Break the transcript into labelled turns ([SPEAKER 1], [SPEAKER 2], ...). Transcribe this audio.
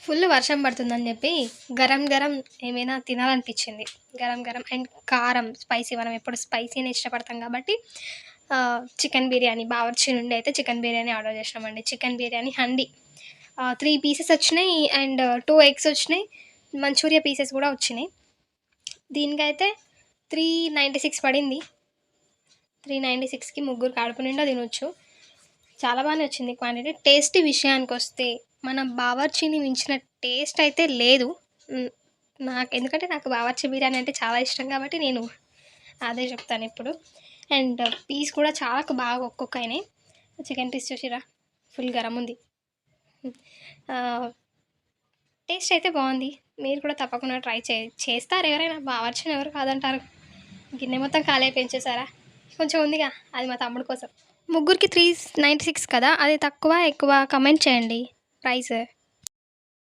[SPEAKER 1] Full వర్షం పడుతుందని చెప్పి గరం గరం ఏమైనా తినాలనిపించింది. గరం గరం అండ్ కారం, స్పైసీ మనం ఎప్పుడు స్పైసీనే ఇష్టపడతాం కాబట్టి చికెన్ బిర్యానీ బావర్చి నుండి అయితే చికెన్ బిర్యానీ ఆర్డర్ చేసినామండి. చికెన్ బిర్యానీ హండీ 3 పీసెస్ వచ్చినాయి అండ్ 2 ఎగ్స్ వచ్చినాయి. మంచూరియా పీసెస్ కూడా వచ్చినాయి. దీనికైతే 396 పడింది. 396కి ముగ్గురు కడుపు నిండా తినొచ్చు. చాలా బాగానే వచ్చింది క్వాంటిటీ. టేస్ట్ విషయానికొస్తే మన బావర్చీని మించిన టేస్ట్ అయితే లేదు. హ్మ్. ఎందుకంటే నాకు బావర్చి బిర్యానీ అంటే చాలా ఇష్టం కాబట్టి నేను అదే చెప్తానిప్పుడు. అండ్ పీస్ కూడా చాలా బాగా ఒక్కొక్కయినాయి. చికెన్ పీస్ చూసిర్రా ఫుల్ గరం ఉంది. టేస్ట్ అయితే బాగుంది. మీరు కూడా తప్పకుండా ట్రై చేస్తారు ఎవరైనా. బావర్చిని ఎవరు కాదంటారు. గిన్నె మొత్తం ఖాళీ పెంచేసారా? కొంచెం ఉందిగా అది మా తమ్ముడు కోసం. ముగ్గురికి 396 కదా, అది తక్కువ ఎక్కువ కమెంట్ చేయండి ప్రైస్.